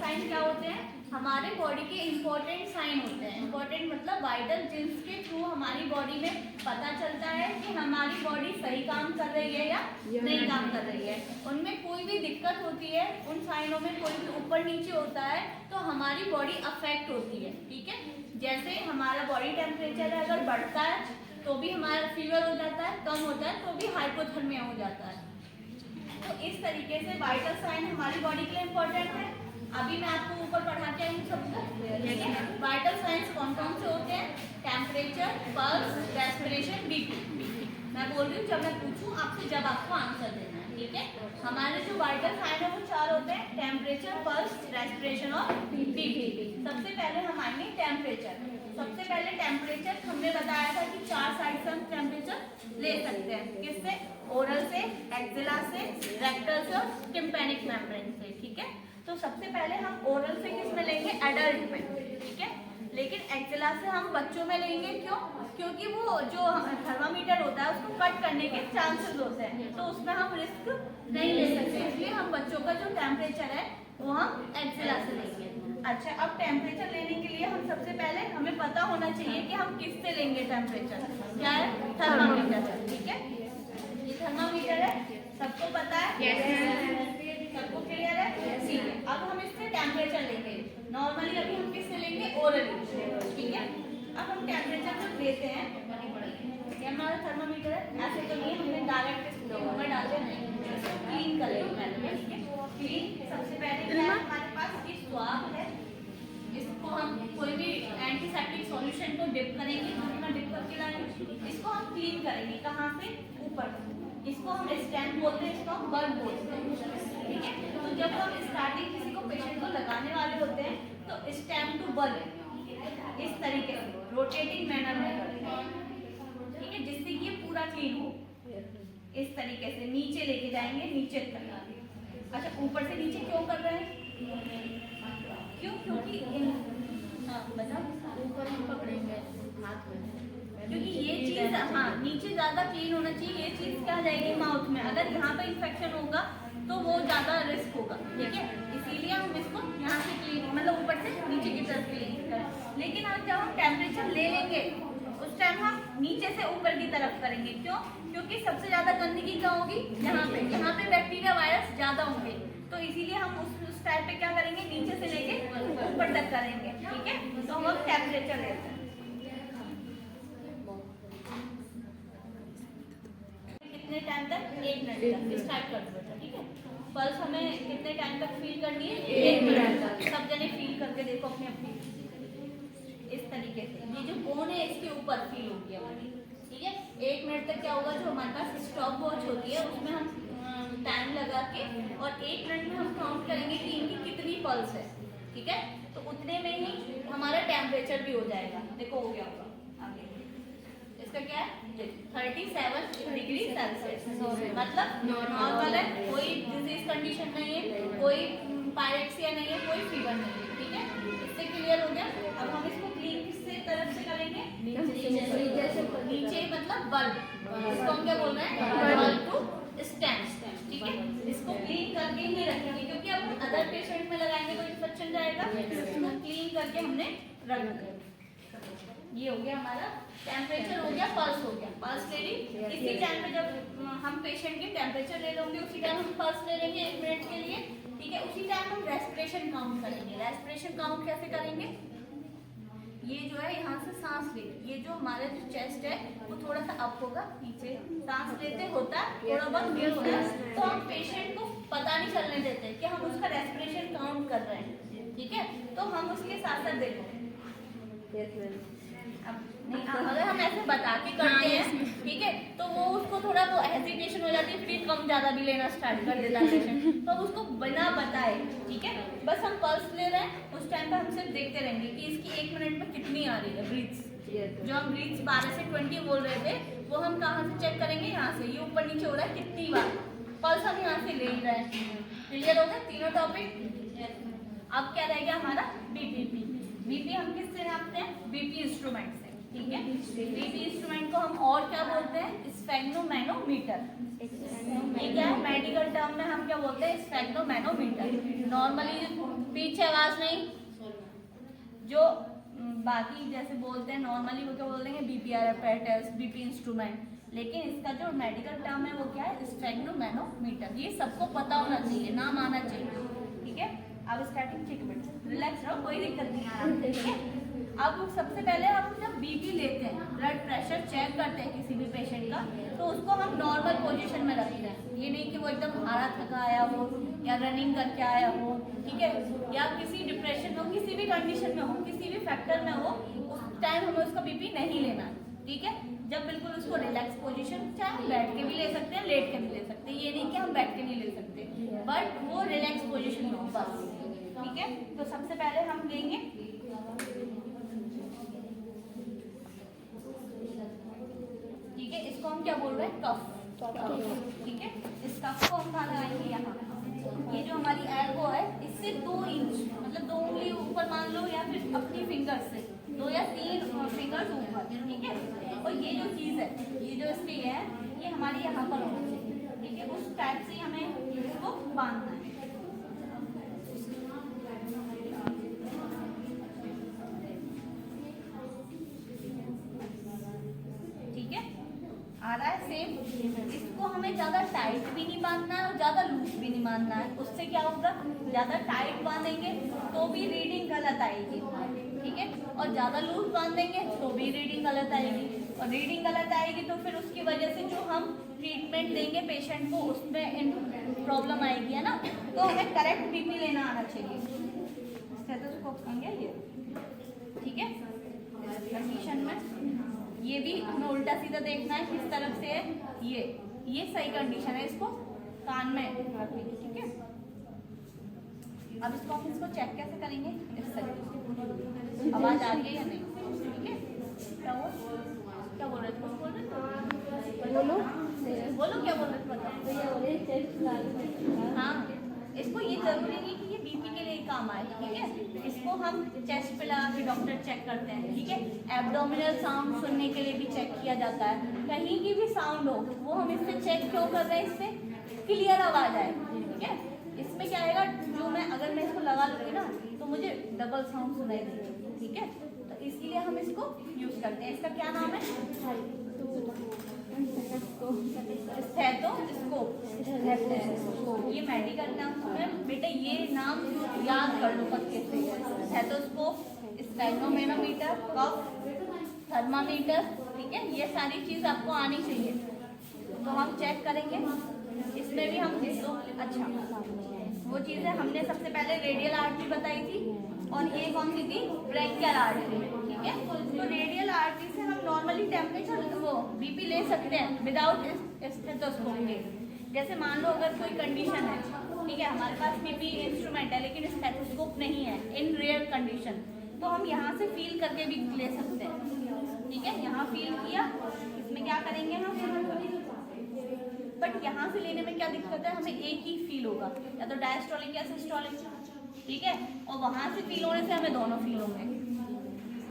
Sign क्या होते हैं? हमारे बॉडी के इम्पोर्टेंट साइन होते हैं। इम्पोर्टेंट मतलब वाइटल, जिसके थ्रू हमारी बॉडी में पता चलता है कि हमारी बॉडी सही काम कर रही है या नहीं काम कर रही है। उनमें कोई भी दिक्कत होती है, उन साइनों में कोई भी ऊपर नीचे होता है तो हमारी बॉडी अफेक्ट होती है। ठीक है, जैसे हमारा बॉडी टेम्परेचर है, अगर बढ़ता है तो भी हमारा फीवर हो जाता है, कम होता है तो भी हाइपोथर्मिया हो जाता है। तो इस तरीके से वाइटल साइन हमारी बॉडी के लिए इम्पोर्टेंट है। अभी मैं आपको ऊपर पढ़ा के आई सबको, ठीक है। वाइटल साइंस कौन कौन से होते हैं? Temperature, pulse, respiration, BP. मैं बोल रही हूँ, जब मैं पूछूं आपसे जब आपको आंसर देना है, ठीक है। हमारे जो वाइटल साइन है वो 4 होते हैं, टेम्परेचर, पल्स, रेस्पिरेशन और बीपी। सबसे पहले हम आएंगे टेम्परेचर। सबसे पहले टेम्परेचर हमने बताया था कि 4 साइड से हम टेम्परेचर ले सकते हैं। किससे? ओरल से, एक्जिला से, रेक्टल से और टिम्पैनिक मेम्ब्रेन से। ठीक है, तो सबसे पहले हम ओरल से किस में लेंगे? एडल्ट में, ठीक है। लेकिन एक्जिला से हम बच्चों में लेंगे। क्यों? क्योंकि वो जो थर्मामीटर होता है उसको कट करने के चांसेस होते हैं, तो उसमें हम रिस्क नहीं ले सकते, इसलिए हम बच्चों का जो टेम्परेचर है वो हम एक्जिला से लेंगे। अच्छा, अब टेम्परेचर लेने के लिए हम सबसे पहले हमें पता होना चाहिए कि हम किससे लेंगे टेम्परेचर। क्या है? थर्मामीटर। ठीक है, ये थर्मामीटर है, सबको पता है? सबको क्लियर है? ठीक है, अब हम इससे टेम्परेचर लेंगे। नॉर्मली अभी हम किससे लेंगे? ओरली। ठीक है, अब हम टेम्परेचर जब लेते हैं, ये हमारा थर्मामीटर है, ऐसे तो नहीं हमने डायरेक्ट लोगों में डालते नहीं, क्लीन करेंगे पहले। ठीक है, क्लीन सबसे पहले क्या है हमारे पास? ये स्वाब है, इसको हम कोई भी एंटीसेप्टिक सॉल्यूशन को डिप करेंगे, मैं डिप करके लाएंगे, इसको हम क्लीन करेंगे। कहाँ से? ऊपर। इसको हम स्टैम्प बोलते हैं, इसको हम बर्न बोलते हैं। ठीक है, तो जब हम स्टार्टिंग किसी को पेशेंट को लगाने वाले होते हैं तो स्टैम्प टू बर्न इस तरीके से रोटेटिंग मैनर में करते हैं। ठीक है, जिससे कि ये पूरा क्लीन हो। इस तरीके से नीचे लेके जाएंगे, नीचे तक। अच्छा, ऊपर से नीचे क्यों कर रहे हैं? क्यों? क्योंकि ऊपर हम पकड़ेंगे हाथ में, क्योंकि ये चीज नीचे ज्यादा क्लीन होना चाहिए। ये चीज क्या जाएगी? माउथ में। अगर यहाँ पे इन्फेक्शन होगा तो वो ज्यादा रिस्क होगा। ठीक है, इसीलिए हम इसको यहाँ से क्लीन, मतलब ऊपर से नीचे की तरफ क्लीन करें। लेकिन अब जब हम टेम्परेचर ले लेंगे उस टाइम हम नीचे से ऊपर की तरफ करेंगे। क्यों? क्योंकि सबसे ज्यादा गंदगी क्या होगी? यहाँ पे बैक्टीरिया, वायरस ज्यादा होंगे, तो इसीलिए हम उस टाइप पे क्या करेंगे? नीचे से लेके ऊपर तक करेंगे। ठीक है, तो हम अब टेम्परेचर लेते हैं। कितने टाइम तक? 1 मिनट तक स्टार्ट कर दो बेटा। ठीक है, पल्स हमें कितने टाइम तक फील करनी है? 1 मिनट तक। सब जने फील करके देखो अपने अपनी इस तरीके से। ये जो बोन है इसके ऊपर फील होगी हमारी। ठीक है, 1 मिनट तक क्या होगा? जो हमारे पास स्टॉप वॉच होती है उसमें हम टाइम लगा के और 1 मिनट में हम काउंट करेंगे कि इनकी कितनी पल्स है। ठीक है, तो उतने में ही हमारा टेम्परेचर भी हो जाएगा। देखो हो गया होगा। इसका क्या है? 37 डिग्री सेल्सियस, मतलब नॉर्मल है, कोई डिजीज कंडीशन नहीं है, कोई पायरेक्सिया नहीं है, कोई फीवर नहीं है। ठीक है, इससे क्लियर हो गया। अब हम इसको क्लीन किससे तरफ से करेंगे? नीचे मतलब बल्ब, इसको हम क्या बोल रहे हैं? Bulb to stamp. ठीक है, इसको क्लीन करके ही रखेंगे, क्योंकि अब अदर पेशेंट में लगाएंगे तो इन्फेक्शन जाएगा, इसको क्लीन करके हमने रख दिया। ये हो गया हमारा टेम्परेचर, हो गया पल्स, हो गया पल्स ले ली। इसी टाइम पे जब हम पेशेंट के टेम्परेचर ले लेंगे उसी टाइम हम पल्स ले लेंगे 1 मिनट के लिए। ठीक है, उसी टाइम हम रेस्पिरेशन काउंट करेंगे। रेस्पिरेशन काउंट कैसे करेंगे? ये जो है यहाँ से सांस ले, ये जो हमारा जो चेस्ट है वो थोड़ा सा अप होगा, नीचे सांस लेते होता है थोड़ा बहुत गिर होता है, तो हम पेशेंट को पता नहीं चलने देते कि हम उसका रेस्पिरेशन काउंट कर रहे हैं। ठीक है, तो हम उसके साथ साथ देखो अब नहीं, अगर हम ऐसे बता के करते हैं, ठीक है, तो वो उसको थोड़ा वो हेजिटेशन हो जाती है, फिर कम ज्यादा भी लेना स्टार्ट कर देता है पेशेंट, तो अब उसको बिना बताए, ठीक है, बस हम पल्स ले रहे हैं, उस टाइम पे हम सिर्फ देखते रहेंगे कि इसकी 1 मिनट में कितनी आ रही है ब्रीथ्स। जो हम ब्रीथ्स 12 से 20 बोल रहे थे वो हम कहाँ से चेक करेंगे? यहाँ से। ये ऊपर नीचे हो रहा है कितनी बार, पल्स हम यहाँ से ले ही रहे हैं। क्लियर हो गया तीनों टॉपिक? अब क्या रह गया हमारा? बीपी। बीपी हम किससे नापते हैं? बीपी इंस्ट्रूमेंट से। ठीक है, बीपी इंस्ट्रूमेंट को हम और क्या बोलते हैं? स्फेग्नोमैनोमीटर। ये क्या है? मेडिकल टर्म में हम क्या बोलते हैं? स्फेग्नोमैनोमीटर। नॉर्मली पीछे आवाज नहीं। जो बाकी जैसे बोलते हैं नॉर्मली वो क्या बोल देंगे बीपीआर apparatus, बीपी इंस्ट्रूमेंट, लेकिन इसका जो मेडिकल टर्म है वो क्या है, स्टेगनोमेनोमीटर। ये सबको पता होना चाहिए, नाम आना चाहिए, ठीक है। अब स्टार्टिंग, ठीक है बेटा, रिलैक्स रहो, कोई दिक्कत नहीं आ रहा, ठीक है। अब सबसे पहले हम जब बीपी लेते हैं, ब्लड प्रेशर चेक करते हैं किसी भी पेशेंट का, तो उसको हम नॉर्मल पोजीशन में रखते हैं। ये नहीं कि वो एकदम हारा थका आया हो या रनिंग करके आया हो, ठीक है, या किसी डिप्रेशन में हो, किसी भी कंडीशन में हो, किसी भी फैक्टर में हो, उस टाइम हमें उसका बीपी नहीं लेना, ठीक है। जब बिल्कुल उसको रिलैक्स पोजीशन, चाहे बैठ के भी ले सकते हैं, लेट के भी ले सकते हैं, ये नहीं कि हम बैठ के नहीं ले सकते, बट वो रिलैक्स पोजीशन में हो बस, ठीक है। तो सबसे पहले हम लेंगे, ठीक है, इसको हम क्या बोल रहे हैं, कफ, ठीक है। इस कफ को हम कहाँ लगाएंगे, यहाँ। ये जो हमारी एल्बो है, इससे 2 इंच, मतलब 2 उंगली ऊपर मान लो, या फिर अपनी फिंगर से 2 या 3 फिंगर्स ऊपर, ठीक है। और ये जो चीज़ है, ये जो इसकी है, ये हमारी यहाँ पर होनी चाहिए, ठीक है। उस टाइप से हमें इसको बांधना है, ठीक है। आ रहा है सेम। इसको हमें ज़्यादा टाइट भी नहीं बांधना है और ज़्यादा लूज भी नहीं बांधना है। उससे क्या होगा, ज़्यादा टाइट बांधेंगे तो भी रीडिंग गलत आएगी, ठीक है, और ज़्यादा लूज बांधेंगे तो भी रीडिंग गलत आएगी, और रीडिंग गलत आएगी तो फिर उसकी वजह से जो हम ट्रीटमेंट देंगे पेशेंट को उसमें प्रॉब्लम आएगी, है ना। तो हमें करेक्ट बीपी लेना आना चाहिए। स्टेथोस्कोप लेंगे ये, ठीक है। कंडीशन में ये भी हमें उल्टा सीधा देखना है, किस तरफ से है, ये सही कंडीशन है, इसको कान में रखेंगे, ठीक है। अब इसको हम इसको चेक कैसे करेंगे, इस तरीके से आवाज आ रही है या नहीं, ठीक है। क्या बोल रहे थे, बोल रहे थे, बोलो क्या बोल रहे थे, हाँ। इसको ये जरूरी नहीं कि ये बीपी के लिए काम आए, ठीक है। इसको हम चेस्ट पे लगा के डॉक्टर चेक करते हैं, ठीक है। एब्डोमिनल साउंड सुनने के लिए भी चेक किया जाता है, कहीं की भी साउंड हो वो हम इससे चेक क्यों कर रहे हैं, इससे क्लियर आवाज आए, ठीक है। इसमें क्या आएगा, जो मैं अगर मैं इसको लगा लूँगी ना तो मुझे डबल साउंड सुनाई देगी, ठीक है। तो इसीलिए हम इसको यूज करते हैं। इसका क्या नाम है, स्टेथोस्कोप। ये मेडिकल नाम है बेटा, ये नाम याद कर लो पक्के से। स्टेथोस्कोप, स्टेगनोमेनोमीटर, कफ, थर्मामीटर, ठीक है, ये सारी चीज़ आपको आनी चाहिए। तो हम चेक करेंगे, इसमें भी हम अच्छा वो चीज़ें हमने सबसे पहले रेडियल आर्टरी बताई थी, और ये कौन सी थी, ब्रेकियल आर्टरी, ठीक है। तो रेडियल आर्टरी से हम नॉर्मली टेम्परेचर वो बीपी ले सकते हैं विदाउट स्टेथोस्कोप के। जैसे मान लो अगर कोई कंडीशन है, ठीक है, हमारे पास बीपी इंस्ट्रूमेंट है लेकिन स्टेथोस्कोप नहीं है, इन रेयर कंडीशन, तो हम यहाँ से फील करके भी ले सकते हैं, ठीक है। यहाँ फील किया, इसमें क्या करेंगे हम, बट यहाँ से लेने में क्या दिक्कत है, हमें एक ही फील होगा, या तो डायस्टोलिक या सिस्टोलिक, ठीक है। और वहाँ से फील होने से हमें दोनों फील होंगे।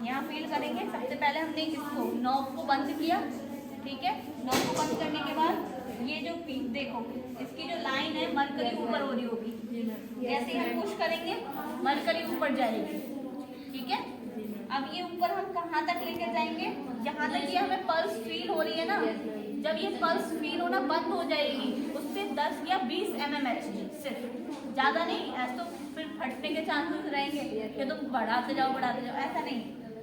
यहाँ फील करेंगे, सबसे पहले हमने इसको नॉब को बंद किया, ठीक है। नॉब को बंद करने के बाद ये जो देखो इसकी जो लाइन है मरकरी ऊपर हो रही होगी, जैसे हम पुश करेंगे मरकरी ऊपर जाएगी, ठीक है। अब ये ऊपर हम कहाँ तक लेकर जाएंगे, जहाँ तक ये हमें पल्स फील हो रही है ना, जब ये पल्स फील होना बंद हो जाएगी उससे 10 या 20 mmHg सिर्फ, ज़्यादा नहीं, ऐसा तो फिर फटने के चांसेस रहेंगे कि तुम बढ़ाते जाओ, ऐसा नहीं,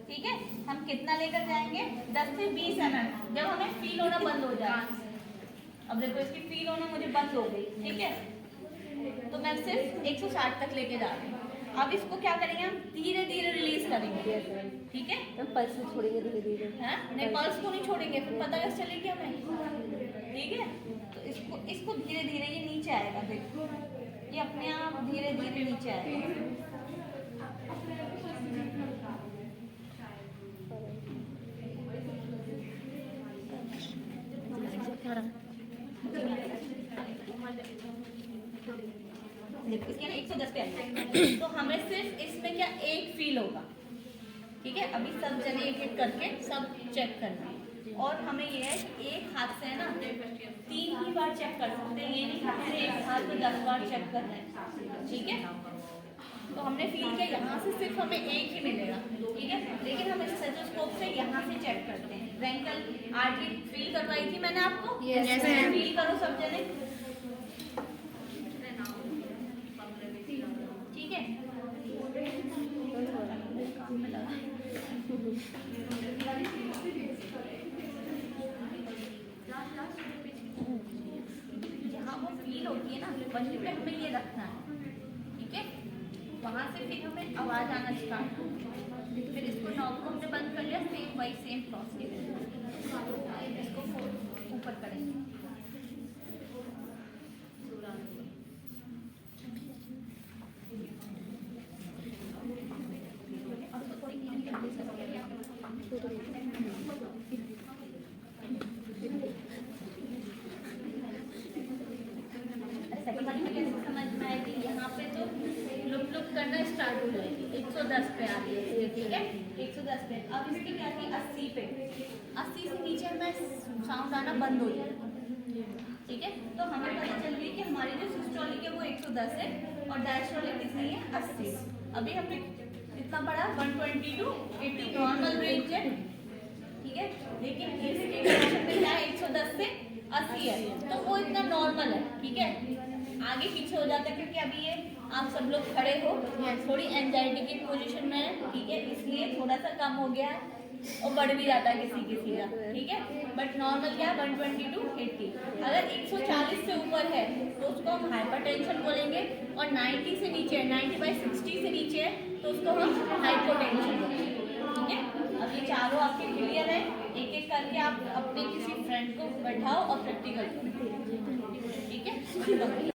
ठीक है। हम कितना लेकर जाएंगे, 10 से 20 mm, जब हमें फील होना बंद हो जाए। अब देखो इसकी फील होना मुझे बंद हो गई, ठीक है, तो मैं सिर्फ 160 तक लेके जा रही हूँ। अब इसको क्या करेंगे, हम धीरे धीरे रिलीज करेंगे, ठीक है। तो पल्स में छोड़ेंगे धीरे धीरे, हैं नहीं, पल्स को नहीं छोड़ेंगे, फिर पता कैसे चलेगी हमें, ठीक है। तो इसको धीरे धीरे ये नीचे आएगा, देखो ये अपने आप धीरे धीरे नीचे आएगा। इसके ना 110 पे है, तो हमें सिर्फ इसमें क्या एक फील होगा, ठीक है। अभी सब जने एक एक करके सब चेक करना है, और हमें ये है कि एक हाथ से है ना 3 ही बार चेक कर सकते हैं, ये नहीं कि एक हाथ में 10 बार चेक करना है, ठीक है। तो हमने फील किया यहाँ से सिर्फ हमें एक ही मिलेगा, ठीक है। लेकिन हम इस स्टेथोस्कोप से यहाँ से चेक करते हैं। ब्रैंकियल आर्टरी फील करवाई थी मैंने आपको, Yes, ma'am. फील करो सब जने, ठीक है। यहाँ वो फील होती है ना, वहीं पे हमें ये रखना है, ठीक है। वहाँ से फिर हमें आवाज़ आना स्टार्ट हो, फिर इसको नॉब को हमने बंद कर लिया, सेम बाई सेम प्रोसेस, इसको ऊपर करेंगे। समझ में आएगी, यहाँ पे तो लुक लुक करना स्टार्ट हो जाएगी, 110 पे आ रही है, ठीक है, 110 पे। अब इसकी क्या थी, 80 पे, 80 से नीचे में साउंड आना बंद हो जाएगा, ठीक है। तो हमें पता चल गई कि हमारी जो सिस्टोलिक है वो 110 है और डायस्टोलिक कितनी है, 80। अभी हमने इतना पढ़ा 120 to 80 नॉर्मल रेंज है, ठीक है। लेकिन इसके कंडीशन में क्या है, 110 से 80 है, तो वो इतना नॉर्मल है, ठीक है। आगे पीछे हो जाता है क्योंकि अभी ये आप सब लोग खड़े हो, थोड़ी एंजाइटी की पोजीशन में है, ठीक है, इसलिए थोड़ा सा कम हो गया है और बढ़ भी जाता है किसी किसी का, ठीक है। बट नॉर्मल क्या है, 120 to 80। अगर 140 से ऊपर है तो उसको हम हाइपरटेंशन बोलेंगे, और 90 से नीचे, 90/60 से नीचे है तो उसको हम हाइपोटेंशन बोलेंगे, ठीक है। अब ये चारों आपके क्लियर है, एक एक करके आप अपने किसी फ्रेंड को बैठाओ और प्रैक्टिकल करो, ठीक है।